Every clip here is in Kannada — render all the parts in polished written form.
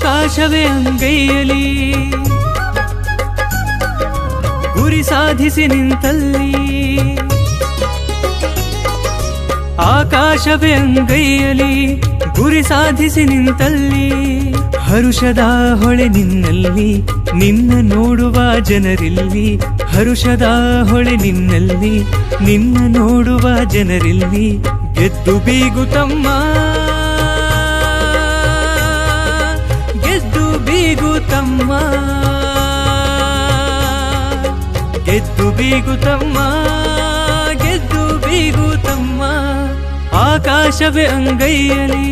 ಆಕಾಶವೇ ಅಂಗೈಯಲಿ ಗುರಿ ಸಾಧಿಸಿ ನಿಂತಲ್ಲಿ ಆಕಾಶವೇ ಅಂಗೈಯಲಿ ಗುರಿ ಸಾಧಿಸಿ ನಿಂತಲ್ಲಿ ಹರುಷದ ಹೊಳೆ ನಿನ್ನಲ್ಲಿ ನಿನ್ನ ನೋಡುವ ಜನರಿಲ್ಲಿ ಹರುಷದ ಹೊಳೆ ನಿನ್ನಲ್ಲಿ ನಿನ್ನ ನೋಡುವ ಜನರಿಲ್ಲಿ ಗೆದ್ದು ಬೀಗುತ್ತಮ್ಮ ಗೆದ್ದು ಬೀಗುತ್ತಮ್ಮ ಗೆದ್ದು ಬೀಗುತ್ತಮ್ಮ ಗೆದ್ದು ಬೀಗುತ್ತಮ್ಮ ಆಕಾಶವೇ ಅಂಗೈಯಲಿ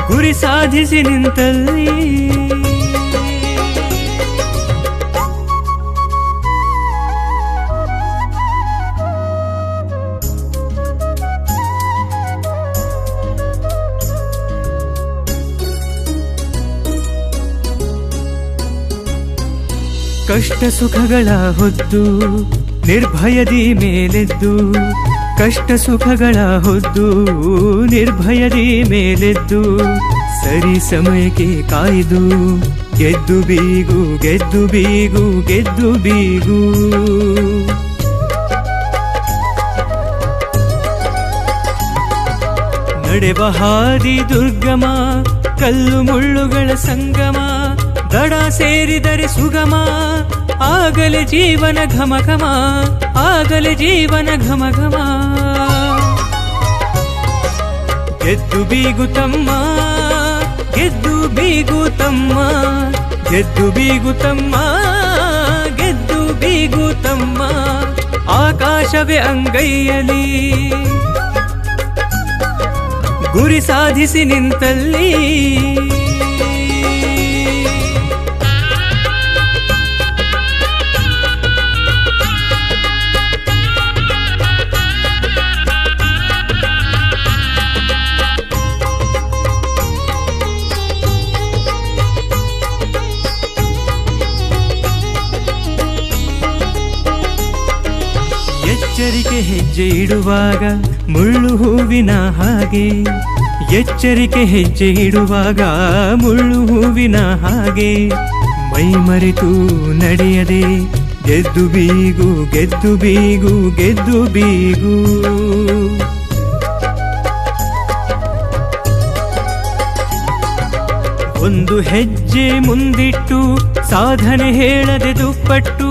ಗುರಿ ಸಾಧಿಸಿ ನಿಂತಲ್ಲಿ ಕಷ್ಟ ಸುಖಗಳ ಹೊದ್ದು ನಿರ್ಭಯದಿ ಮೇಲೆದ್ದು ಕಷ್ಟ ಸುಖಗಳ ಹೊದ್ದು ನಿರ್ಭಯದಿ ಮೇಲೆದ್ದು ಸರಿ ಸಮಯಕ್ಕೆ ಕಾಯ್ದು ಗೆದ್ದು ಬೀಗು ಗೆದ್ದು ಬೀಗು ಗೆದ್ದು ಬೀಗು ನಡೆವ ಹಾದಿ ದುರ್ಗಮ ಕಲ್ಲು ಮುಳ್ಳುಗಳ ಸಂಗಮ ದಡ ಸೇರಿದರೆ ಸುಗಮ ಆಗಲೇ ಜೀವನ ಘಮ ಘಮ ಆಗಲೇ ಜೀವನ ಘಮ ಘಮ ಗೆದ್ದು ಬೀಗುತ್ತಮ್ಮ ಗೆದ್ದು ಬೀಗುತ್ತಮ್ಮ ಗೆದ್ದು ಬೀಗುತ್ತಮ್ಮ ಗೆದ್ದು ಬೀಗುತ್ತಮ್ಮ ಆಕಾಶವೇ ಅಂಗೈಯಲಿ ಗುರಿ ಸಾಧಿಸಿ ನಿಂತಲ್ಲಿ ಎಚ್ಚರಿಕೆ ಹೆಜ್ಜೆ ಇಡುವಾಗ ಮುಳ್ಳು ಹೂವಿನ ಹಾಗೆ ಎಚ್ಚರಿಕೆ ಹೆಜ್ಜೆ ಇಡುವಾಗ ಮುಳ್ಳು ಹೂವಿನ ಹಾಗೆ ಮೈ ಮರೆತು ನಡೆಯದೆ ಗೆದ್ದು ಬೀಗು ಗೆದ್ದು ಬೀಗು ಗೆದ್ದು ಬೀಗು ಒಂದು ಹೆಜ್ಜೆ ಮುಂದಿಟ್ಟು ಸಾಧನೆ ಹೇಳದೆ ದುಪ್ಪಟ್ಟು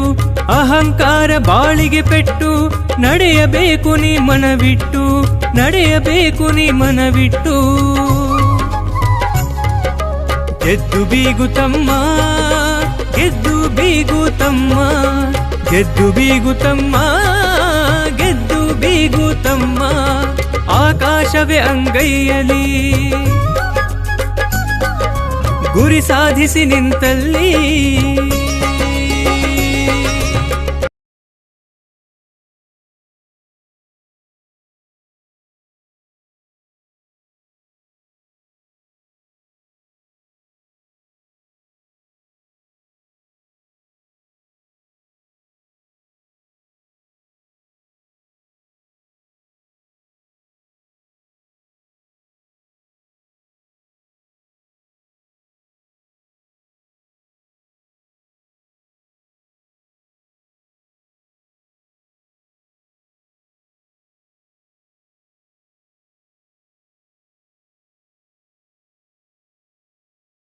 ಅಹಂಕಾರ ಬಾಳಿಗೆ ಪೆಟ್ಟು ನಡೆಯಬೇಕು ನೀ ಮನವಿಟ್ಟು ನಡೆಯಬೇಕು ನೀ ಮನವಿಟ್ಟು ಗೆದ್ದು ಬೀಗುತ್ತಮ್ಮ ಗೆದ್ದು ಬೀಗುತ್ತಮ್ಮ ಗೆದ್ದು ಬೀಗುತ್ತಮ್ಮ ಗೆದ್ದು ಬೀಗುತ್ತಮ್ಮ ಆಕಾಶವೇ ಅಂಗೈಯಲಿ ಗುರಿ ಸಾಧಿಸಿ ನಿಂತಲ್ಲಿ